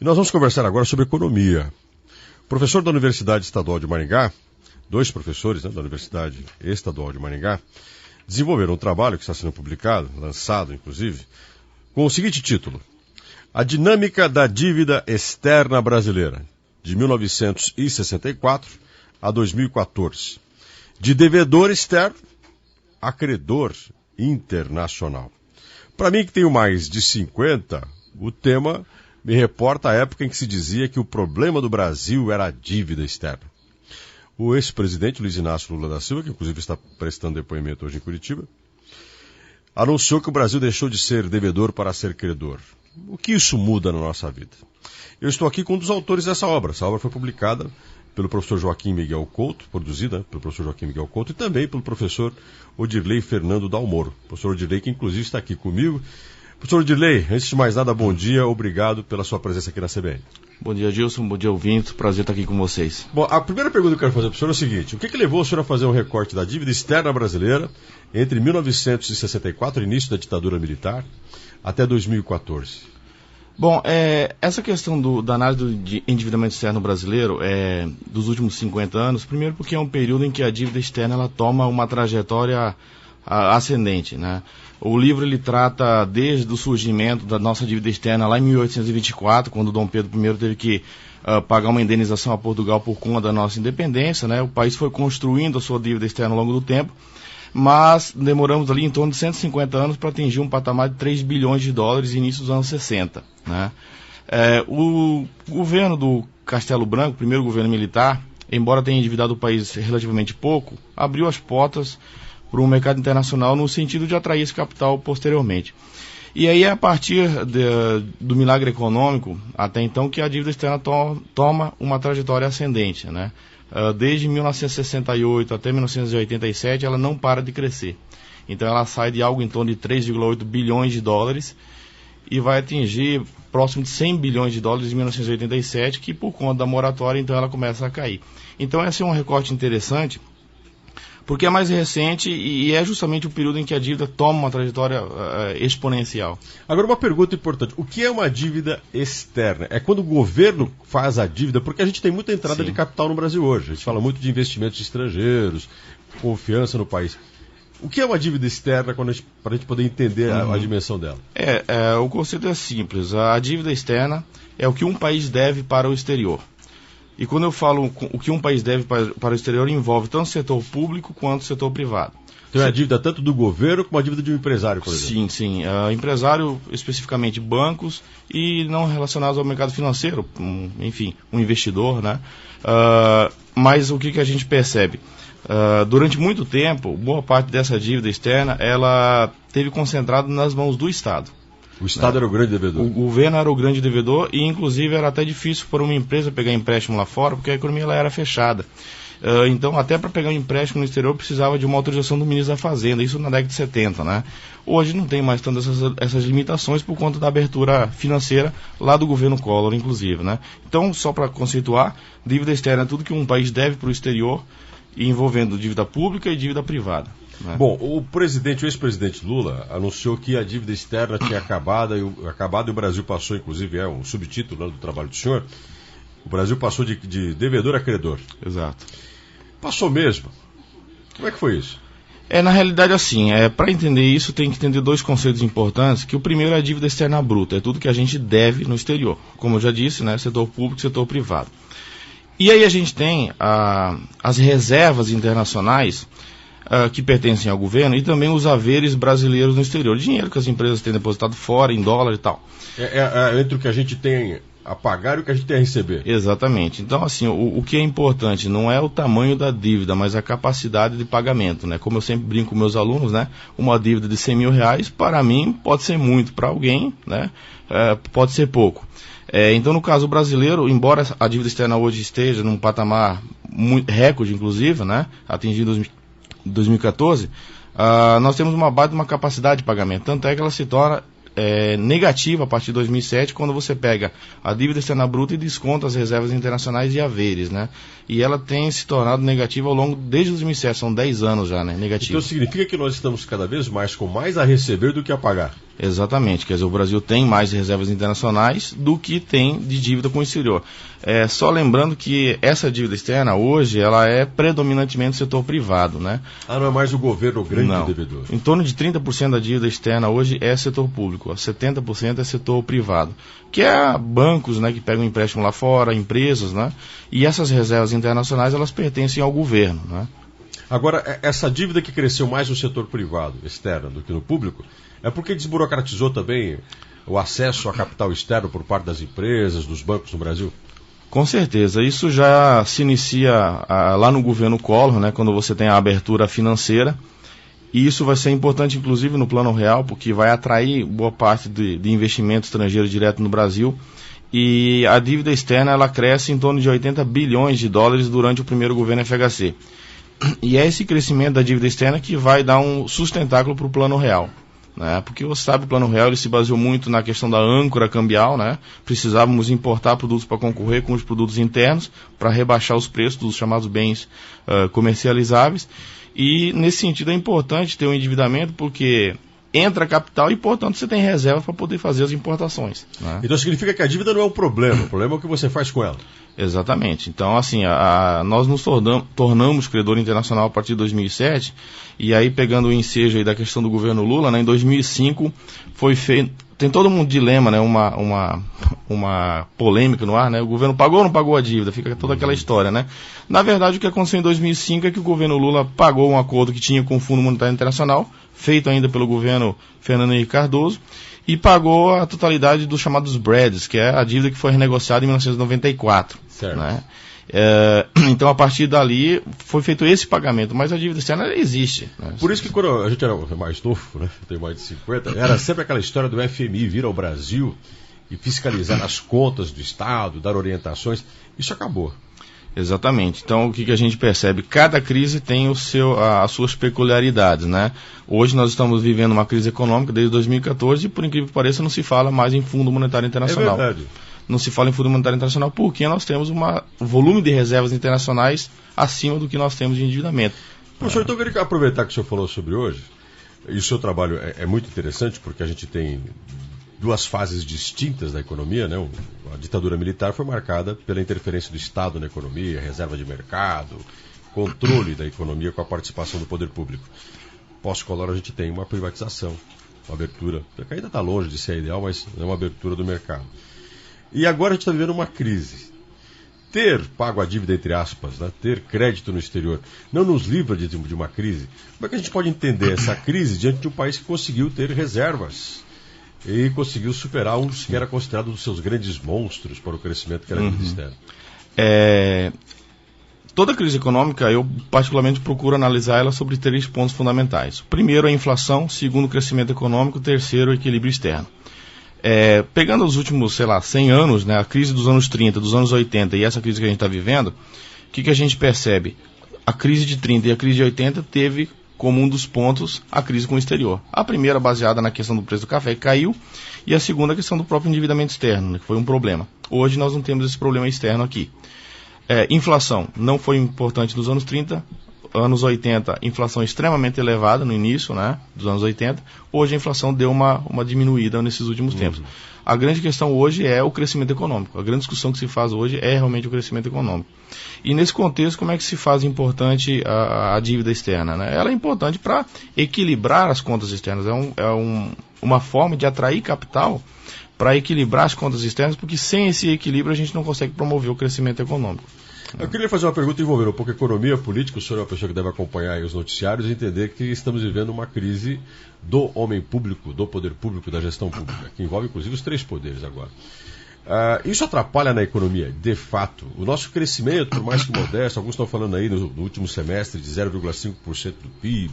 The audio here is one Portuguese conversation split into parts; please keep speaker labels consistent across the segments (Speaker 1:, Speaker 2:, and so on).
Speaker 1: E nós vamos conversar agora sobre economia. O professor da Universidade Estadual de Maringá, dois professores da Universidade Estadual de Maringá, desenvolveram um trabalho que está sendo publicado, lançado inclusive, com o seguinte título: A Dinâmica da Dívida Externa Brasileira, de 1964 a 2014, de devedor externo a credor internacional. Para mim, que tenho mais de 50, o tema me reporta a época em que se dizia que o problema do Brasil era a dívida externa. O ex-presidente Luiz Inácio Lula da Silva, que inclusive está prestando depoimento hoje em Curitiba, anunciou que o Brasil deixou de ser devedor para ser credor. O que isso muda na nossa vida? Eu estou aqui com um dos autores dessa obra. Essa obra foi publicada pelo professor Joaquim Miguel Couto, produzida pelo professor Joaquim Miguel Couto e também pelo professor Odirley Fernando Dalmoro. O professor Odirley, que inclusive está aqui comigo. Professor Odirley, antes de mais nada, bom dia, obrigado pela sua presença aqui na CBN.
Speaker 2: Bom dia, Gilson, bom dia, ouvintes, prazer estar aqui com vocês.
Speaker 1: Bom, a primeira pergunta que eu quero fazer para o senhor é o seguinte: o que levou o senhor a fazer um recorte da dívida externa brasileira entre 1964, início da ditadura militar, até 2014?
Speaker 2: Bom, essa questão da análise de endividamento externo brasileiro dos últimos 50 anos, primeiro porque é um período em que a dívida externa ela toma uma trajetória ascendente, né? O livro ele trata desde o surgimento da nossa dívida externa lá em 1824, quando Dom Pedro I teve que pagar uma indenização a Portugal por conta da nossa independência, né? O país foi construindo a sua dívida externa ao longo do tempo, mas demoramos ali em torno de 150 anos para atingir um patamar de 3 bilhões de dólares no início dos anos 60. Né? O governo do Castelo Branco, primeiro governo militar, embora tenha endividado o país relativamente pouco, abriu as portas para o mercado internacional no sentido de atrair esse capital posteriormente. E aí é a partir do milagre econômico, até então, que a dívida externa toma uma trajetória ascendente, né? Desde 1968 até 1987, ela não para de crescer. Então ela sai de algo em torno de 3,8 bilhões de dólares e vai atingir próximo de 100 bilhões de dólares em 1987, que por conta da moratória, então ela começa a cair. Então esse é um recorte interessante, porque é mais recente e é justamente o período em que a dívida toma uma trajetória exponencial.
Speaker 1: Agora, uma pergunta importante: o que é uma dívida externa? É quando o governo faz a dívida, porque a gente tem muita entrada de capital no Brasil hoje. A gente fala muito de investimentos estrangeiros, confiança no país. O que é uma dívida externa para a gente poder entender a dimensão dela?
Speaker 2: O conceito é simples. A dívida externa é o que um país deve para o exterior. E quando eu falo o que um país deve para o exterior, envolve tanto o setor público quanto o setor privado.
Speaker 1: Então é a dívida tanto do governo como a dívida de um empresário, por exemplo?
Speaker 2: Sim. Empresário, especificamente bancos, e não relacionados ao mercado financeiro, enfim, um investidor, né? Mas o que a gente percebe? Durante muito tempo, boa parte dessa dívida externa, ela teve concentrado nas mãos do Estado.
Speaker 1: O Estado era o grande devedor.
Speaker 2: O governo era o grande devedor e, inclusive, era até difícil para uma empresa pegar empréstimo lá fora, porque a economia ela era fechada. Então, até para pegar um empréstimo no exterior, precisava de uma autorização do ministro da Fazenda, isso na década de 70, né? Hoje não tem mais tantas essas limitações por conta da abertura financeira lá do governo Collor, inclusive, né? Então, só para conceituar, dívida externa é tudo que um país deve para o exterior, envolvendo dívida pública e dívida privada.
Speaker 1: Bom, o ex-presidente Lula anunciou que a dívida externa tinha acabado e o Brasil passou, inclusive é um subtítulo do trabalho do senhor, o Brasil passou de devedor a credor.
Speaker 2: Exato.
Speaker 1: Passou mesmo? Como é que foi isso?
Speaker 2: Na realidade, assim, para entender isso tem que entender dois conceitos importantes, que o primeiro é a dívida externa bruta, é tudo que a gente deve no exterior. Como eu já disse, né, setor público e setor privado. E aí a gente tem as reservas internacionais que pertencem ao governo e também os haveres brasileiros no exterior. Dinheiro que as empresas têm depositado fora, em dólar e tal.
Speaker 1: Entre o que a gente tem a pagar e o que a gente tem a receber.
Speaker 2: Exatamente. Então, assim, o que é importante não é o tamanho da dívida, mas a capacidade de pagamento, né? Como eu sempre brinco com meus alunos, né? Uma dívida de 100 mil reais, para mim, pode ser muito, para alguém, né? Pode ser pouco. Então, no caso brasileiro, embora a dívida externa hoje esteja num patamar recorde, inclusive, né? Atingindo 2014, nós temos uma base de uma capacidade de pagamento. Tanto é que ela se torna negativa a partir de 2007, quando você pega a dívida externa bruta e desconta as reservas internacionais e haveres, né? E ela tem se tornado negativa ao longo, desde 2007, são 10 anos já, né? Negativa.
Speaker 1: Então significa que nós estamos cada vez mais com mais a receber do que a pagar?
Speaker 2: Exatamente, quer dizer, o Brasil tem mais reservas internacionais do que tem de dívida com o exterior. Só lembrando que essa dívida externa hoje, ela é predominantemente do setor privado, né?
Speaker 1: Não é mais o governo o grande
Speaker 2: Não.
Speaker 1: devedor?
Speaker 2: Em torno de 30% da dívida externa hoje é setor público, 70% é setor privado, que é bancos, né, que pegam empréstimo lá fora, empresas, né? E essas reservas internacionais, elas pertencem ao governo, né?
Speaker 1: Agora, essa dívida que cresceu mais no setor privado, externo, do que no público, é porque desburocratizou também o acesso a capital externo por parte das empresas, dos bancos no Brasil?
Speaker 2: Com certeza, isso já se inicia lá no governo Collor, né, quando você tem a abertura financeira, e isso vai ser importante inclusive no Plano Real, porque vai atrair boa parte de investimento estrangeiro direto no Brasil, e a dívida externa ela cresce em torno de 80 bilhões de dólares durante o primeiro governo FHC. E é esse crescimento da dívida externa que vai dar um sustentáculo para o Plano Real. Né? Porque você sabe, o Plano Real ele se baseou muito na questão da âncora cambial, né? Precisávamos importar produtos para concorrer com os produtos internos, para rebaixar os preços dos chamados bens comercializáveis, e nesse sentido é importante ter um endividamento, porque entra capital e, portanto, você tem reserva para poder fazer as importações. Né?
Speaker 1: Então significa que a dívida não é um problema, o problema é o que você faz com ela.
Speaker 2: Exatamente. Então, assim, nós nos tornamos credor internacional a partir de 2007, e aí pegando o ensejo aí da questão do governo Lula, né, em 2005 foi feito, tem todo um dilema, né, uma polêmica no ar, né, o governo pagou ou não pagou a dívida, fica toda aquela história, né. Na verdade, o que aconteceu em 2005 é que o governo Lula pagou um acordo que tinha com o Fundo Monetário Internacional, feito ainda pelo governo Fernando Henrique Cardoso, e pagou a totalidade dos chamados BRADs, que é a dívida que foi renegociada em 1994.
Speaker 1: Certo.
Speaker 2: Né? Então, a partir dali, foi feito esse pagamento, mas a dívida externa existe. Né?
Speaker 1: Por isso que quando a gente era mais novo, né, eu tenho mais de 50, era sempre aquela história do FMI vir ao Brasil e fiscalizar as contas do Estado, dar orientações. Isso acabou.
Speaker 2: Exatamente. Então, o que a gente percebe? Cada crise tem as suas peculiaridades, né? Hoje nós estamos vivendo uma crise econômica desde 2014 e, por incrível que pareça, não se fala mais em Fundo Monetário Internacional.
Speaker 1: É verdade.
Speaker 2: Não se fala em Fundo Monetário Internacional porque nós temos um volume de reservas internacionais acima do que nós temos de endividamento.
Speaker 1: Professor, então eu queria aproveitar que o senhor falou sobre hoje, e o seu trabalho é muito interessante porque a gente tem duas fases distintas da economia, né? A ditadura militar foi marcada pela interferência do Estado na economia, reserva de mercado, controle da economia com a participação do poder público. Pós-Collor a gente tem uma privatização, uma abertura, que ainda está longe de ser ideal, mas é uma abertura do mercado. E agora a gente está vivendo uma crise. Ter pago a dívida, entre aspas, né? Ter crédito no exterior, não nos livra de uma crise. Como é que a gente pode entender essa crise diante de um país que conseguiu ter reservas e conseguiu superar um dos que era considerado um dos seus grandes monstros para o crescimento, que era a dívida externa?
Speaker 2: Toda crise econômica, eu particularmente procuro analisar ela sobre 3 pontos fundamentais. O primeiro é a inflação, segundo o crescimento econômico, terceiro o equilíbrio externo. Pegando os últimos, 100 anos, né, a crise dos anos 30, dos anos 80 e essa crise que a gente está vivendo, o que a gente percebe? A crise de 30 e a crise de 80 teve como um dos pontos a crise com o exterior. A primeira baseada na questão do preço do café, que caiu, e a segunda a questão do próprio endividamento externo, né, que foi um problema. Hoje nós não temos esse problema externo aqui. Inflação não foi importante nos anos 30, anos 80, inflação extremamente elevada no início, né, dos anos 80. Hoje a inflação deu uma diminuída nesses últimos tempos. A grande questão hoje é o crescimento econômico. A grande discussão que se faz hoje é realmente o crescimento econômico. E nesse contexto, como é que se faz importante a dívida externa? Né? Ela é importante para equilibrar as contas externas. Uma forma de atrair capital para equilibrar as contas externas, porque sem esse equilíbrio a gente não consegue promover o crescimento econômico.
Speaker 1: Eu queria fazer uma pergunta envolvendo um pouco economia, política. O senhor é uma pessoa que deve acompanhar aí os noticiários e entender que estamos vivendo uma crise do homem público, do poder público, da gestão pública, que envolve inclusive os 3 poderes agora. Isso atrapalha na economia, de fato. O nosso crescimento, por mais que modesto, alguns estão falando aí no último semestre de 0,5% do PIB,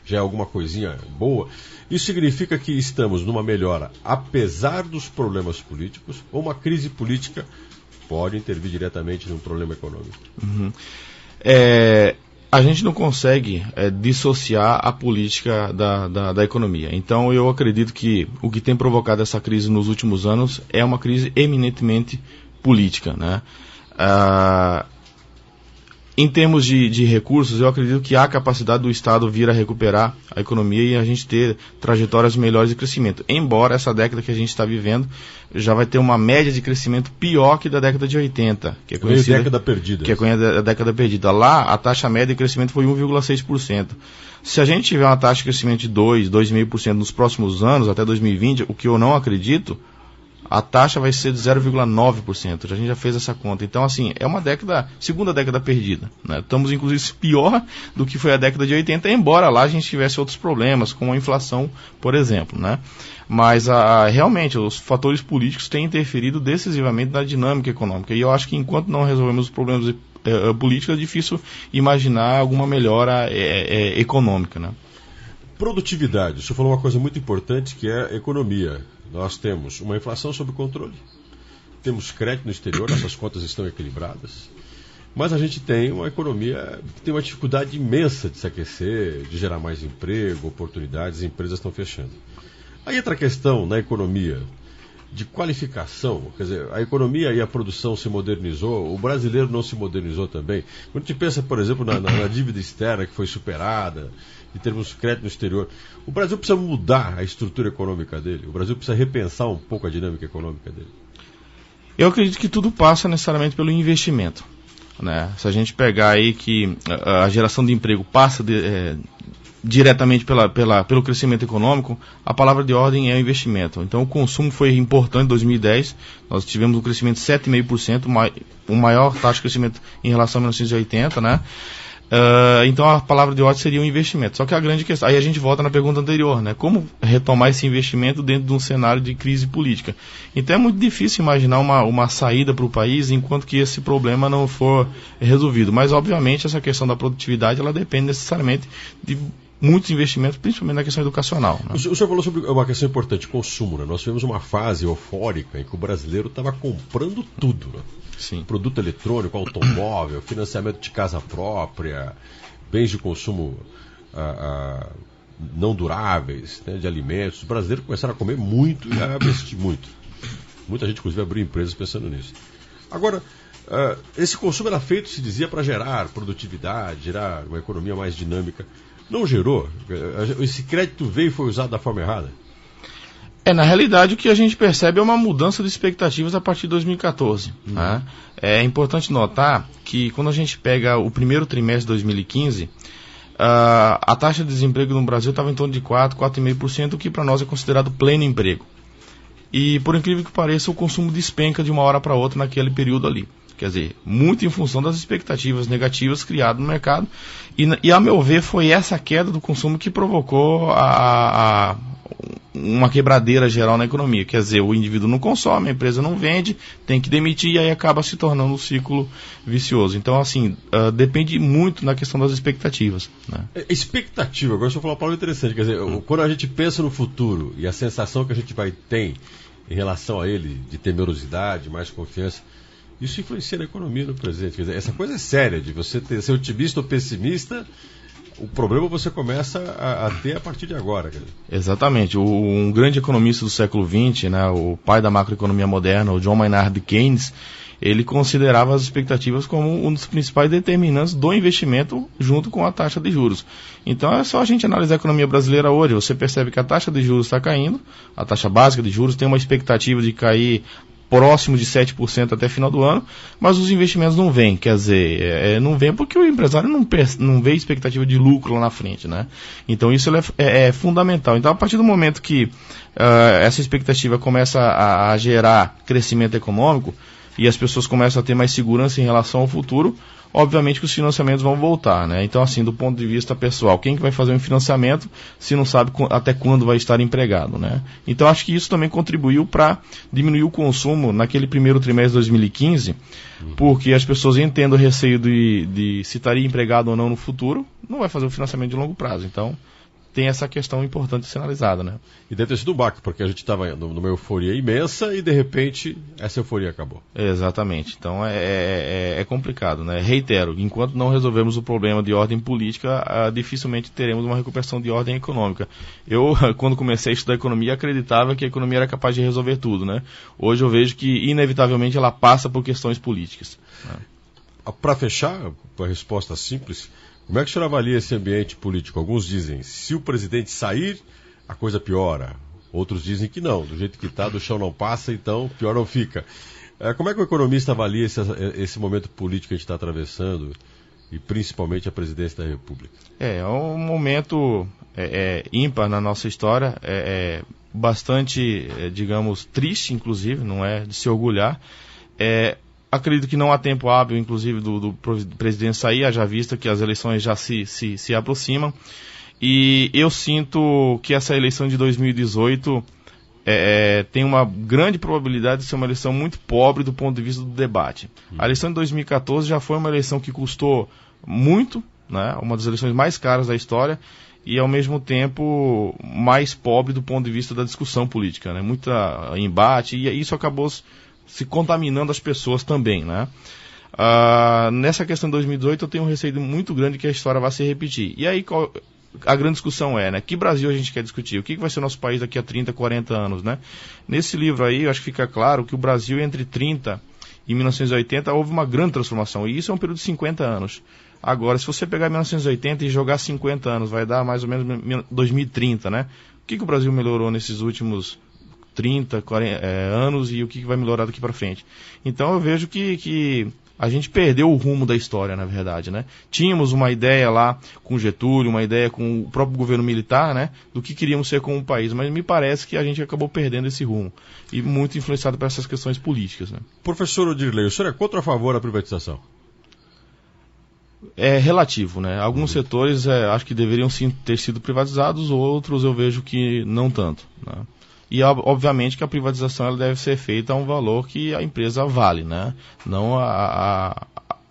Speaker 1: já é alguma coisinha boa. Isso significa que estamos numa melhora, apesar dos problemas políticos, ou uma crise política pode intervir diretamente num problema econômico?
Speaker 2: A gente não consegue dissociar a política da economia. Então eu acredito que o que tem provocado essa crise nos últimos anos é uma crise eminentemente política, né? Em termos de recursos, eu acredito que há capacidade do Estado vir a recuperar a economia e a gente ter trajetórias melhores de crescimento. Embora essa década que a gente está vivendo já vai ter uma média de crescimento pior que da década de 80, que é conhecida,
Speaker 1: década perdida.
Speaker 2: Que é conhecida a década perdida. Lá, a taxa média de crescimento foi 1,6%. Se a gente tiver uma taxa de crescimento de 2,5% nos próximos anos, até 2020, o que eu não acredito, a taxa vai ser de 0,9%. A gente já fez essa conta. Então, assim, é uma segunda década perdida, né? Estamos, inclusive, pior do que foi a década de 80, embora lá a gente tivesse outros problemas, como a inflação, por exemplo, né? Mas, realmente, os fatores políticos têm interferido decisivamente na dinâmica econômica. E eu acho que, enquanto não resolvemos os problemas políticos, é difícil imaginar alguma melhora econômica, né?
Speaker 1: Produtividade. O senhor falou uma coisa muito importante, que é a economia. Nós temos uma inflação sob controle, temos crédito no exterior, nossas contas estão equilibradas, mas a gente tem uma economia que tem uma dificuldade imensa de se aquecer, de gerar mais emprego, oportunidades, empresas estão fechando. Aí entra a questão na economia de qualificação, quer dizer, a economia e a produção se modernizou, o brasileiro não se modernizou também. Quando a gente pensa, por exemplo, na dívida externa que foi superada, em termos de crédito no exterior, o Brasil precisa mudar a estrutura econômica dele, o Brasil precisa repensar um pouco a dinâmica econômica dele.
Speaker 2: Eu acredito que tudo passa necessariamente pelo investimento, né? Se a gente pegar aí que a geração de emprego passa diretamente pelo crescimento econômico, a palavra de ordem é o investimento. Então o consumo foi importante em 2010, nós tivemos um crescimento de 7,5%, o maior taxa de crescimento em relação a 1980, né? Então a palavra de ordem seria o investimento. Só que a grande questão, aí a gente volta na pergunta anterior, né? Como retomar esse investimento dentro de um cenário de crise política? Então é muito difícil imaginar uma saída para o país enquanto que esse problema não for resolvido. Mas obviamente essa questão da produtividade, ela depende necessariamente de muitos investimentos, principalmente na questão educacional, né?
Speaker 1: O senhor falou sobre uma questão importante, consumo, né? Nós tivemos uma fase eufórica em que o brasileiro estava comprando tudo, né?
Speaker 2: Sim.
Speaker 1: Produto eletrônico, automóvel, financiamento de casa própria, bens de consumo não duráveis, né, de alimentos. Os brasileiros começaram a comer muito e a investir muito. Muita gente, inclusive, abriu empresas pensando nisso. Agora, esse consumo era feito, se dizia, para gerar produtividade, gerar uma economia mais dinâmica. Não gerou? Esse crédito veio e foi usado da forma errada?
Speaker 2: Na realidade, o que a gente percebe é uma mudança de expectativas a partir de 2014. Né? É importante notar que quando a gente pega o primeiro trimestre de 2015, a taxa de desemprego no Brasil estava em torno de 4,5%, o que para nós é considerado pleno emprego. E, por incrível que pareça, o consumo despenca de uma hora para outra naquele período ali. Quer dizer, muito em função das expectativas negativas criadas no mercado. E a meu ver, foi essa queda do consumo que provocou uma quebradeira geral na economia. Quer dizer, o indivíduo não consome, a empresa não vende, tem que demitir e aí acaba se tornando um ciclo vicioso. Então, assim, depende muito na questão das expectativas, né?
Speaker 1: Expectativa, agora o senhor falou uma palavra interessante. Quer dizer, quando a gente pensa no futuro e a sensação que a gente vai ter em relação a ele, de temerosidade, mais confiança, isso influencia na economia no presente. Quer dizer, essa coisa é séria, de você ser otimista ou pessimista. O problema você começa a ter a partir de agora. Quer dizer.
Speaker 2: Exatamente. Um grande economista do século XX, né, o pai da macroeconomia moderna, o John Maynard Keynes, ele considerava as expectativas como um dos principais determinantes do investimento junto com a taxa de juros. Então é só a gente analisar a economia brasileira hoje. Você percebe que a taxa de juros está caindo, a taxa básica de juros tem uma expectativa de cair próximo de 7% até final do ano, mas os investimentos não vêm, quer dizer, não vem porque o empresário não vê expectativa de lucro lá na frente, né? Então isso é fundamental. Então a partir do momento que essa expectativa começa a gerar crescimento econômico e as pessoas começam a ter mais segurança em relação ao futuro, obviamente que os financiamentos vão voltar, né? Então, assim, do ponto de vista pessoal, quem que vai fazer um financiamento se não sabe até quando vai estar empregado, né? Então, acho que isso também contribuiu para diminuir o consumo naquele primeiro trimestre de 2015, porque as pessoas entendem o receio de se estaria empregado ou não no futuro, não vai fazer um financiamento de longo prazo. Então, tem essa questão importante de ser analisada, né?
Speaker 1: E deve ter sido um baque, porque a gente estava numa euforia imensa e, de repente, essa euforia acabou.
Speaker 2: Exatamente. Então, é complicado, né? Reitero, enquanto não resolvermos o problema de ordem política, dificilmente teremos uma recuperação de ordem econômica. Eu, quando comecei a estudar economia, acreditava que a economia era capaz de resolver tudo, né? Hoje eu vejo que, inevitavelmente, ela passa por questões políticas, né?
Speaker 1: Para fechar, a resposta simples, como é que o senhor avalia esse ambiente político? Alguns dizem, se o presidente sair, a coisa piora. Outros dizem que não, do jeito que está, do chão não passa, então pior não fica. Como é que o economista avalia esse momento político que a gente está atravessando, e principalmente a presidência da República? É um momento ímpar na nossa história, bastante, digamos, triste, inclusive, não é de se orgulhar. Acredito que não há tempo hábil, inclusive, do presidente sair, haja vista que as eleições já se aproximam. E eu sinto que essa eleição de 2018 tem uma grande probabilidade de ser uma eleição muito pobre do ponto de vista do debate. A eleição de 2014 já foi uma eleição que custou muito, né, uma das eleições mais caras da história, e ao mesmo tempo mais pobre do ponto de vista da discussão política, né, muita embate, e isso acabou se contaminando as pessoas também, né. Nessa questão de 2018 eu tenho um receio muito grande que a história vá se repetir. E aí a grande discussão né, que Brasil a gente quer discutir? O que vai ser o nosso país daqui a 30, 40 anos, né? Nesse livro aí, eu acho que fica claro que o Brasil, entre 30 e 1980, houve uma grande transformação, e isso é um período de 50 anos. Agora, se você pegar 1980 e jogar 50 anos, vai dar mais ou menos 2030, né? O que o Brasil melhorou nesses últimos 30, 40 anos, e o que vai melhorar daqui para frente? Então, eu vejo que a gente perdeu o rumo da história, na verdade, né? Tínhamos uma ideia lá com Getúlio, uma ideia com o próprio governo militar, né? Do que queríamos ser como país, mas me parece que a gente acabou perdendo esse rumo. E muito influenciado por essas questões políticas, né? Professor Odirley, o senhor é contra ou a favor da privatização? É relativo, né? Alguns setores acho que deveriam sim ter sido privatizados, outros eu vejo que não tanto, né? E, obviamente, que a privatização ela deve ser feita a um valor que a empresa vale, né? Não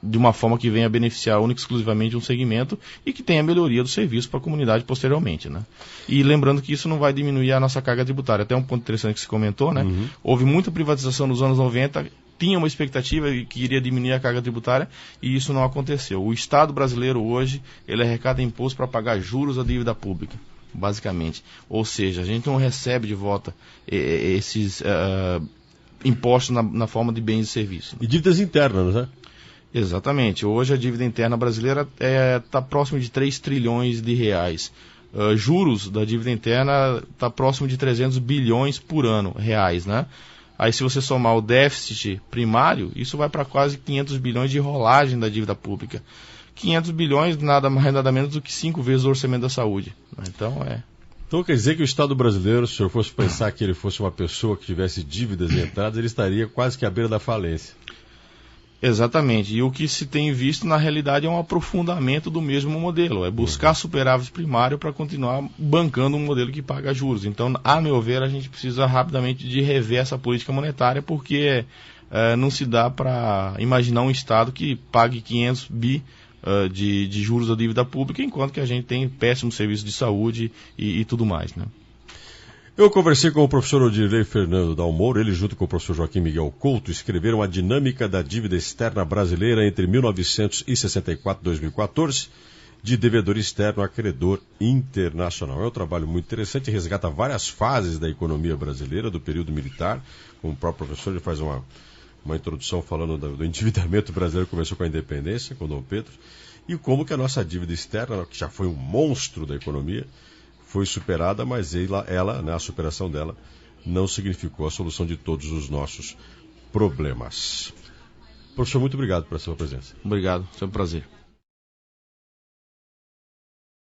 Speaker 1: de uma forma que venha beneficiar única e exclusivamente um segmento e que tenha melhoria do serviço para a comunidade posteriormente, né? E lembrando que isso não vai diminuir a nossa carga tributária. Até um ponto interessante que se comentou, né? Houve muita privatização nos anos 90, tinha uma expectativa que iria diminuir a carga tributária, e isso não aconteceu. O Estado brasileiro hoje, ele arrecada imposto para pagar juros à dívida pública, basicamente. Ou seja, a gente não recebe de volta esses impostos na forma de bens e serviços. E dívidas internas, né? Exatamente. Hoje a dívida interna brasileira está próximo de 3 trilhões de reais. Juros da dívida interna está próximo de 300 bilhões por ano, reais, né? Aí se você somar o déficit primário, isso vai para quase 500 bilhões de rolagem da dívida pública. 500 bilhões, nada mais nada menos do que 5 vezes o orçamento da saúde. Então quer dizer que o Estado brasileiro, se o senhor fosse pensar que ele fosse uma pessoa que tivesse dívidas e entradas, ele estaria quase que à beira da falência. Exatamente. E o que se tem visto na realidade é um aprofundamento do mesmo modelo. É buscar superávit primário para continuar bancando um modelo que paga juros. Então, a meu ver, a gente precisa rapidamente de rever essa política monetária, porque não se dá para imaginar um Estado que pague 500 bi de juros da dívida pública, enquanto que a gente tem péssimo serviço de saúde e tudo mais, né? Eu conversei com o professor Odirley Fernando Dalmoro, ele junto com o professor Joaquim Miguel Couto escreveram a dinâmica da dívida externa brasileira entre 1964 e 2014, de devedor externo a credor internacional. É um trabalho muito interessante, resgata várias fases da economia brasileira, do período militar, como o próprio professor ele faz uma introdução falando do endividamento brasileiro que começou com a independência, com Dom Pedro, e como que a nossa dívida externa, que já foi um monstro da economia, foi superada, mas ela, né, a superação dela não significou a solução de todos os nossos problemas. Professor, muito obrigado pela sua presença. Obrigado, foi um prazer.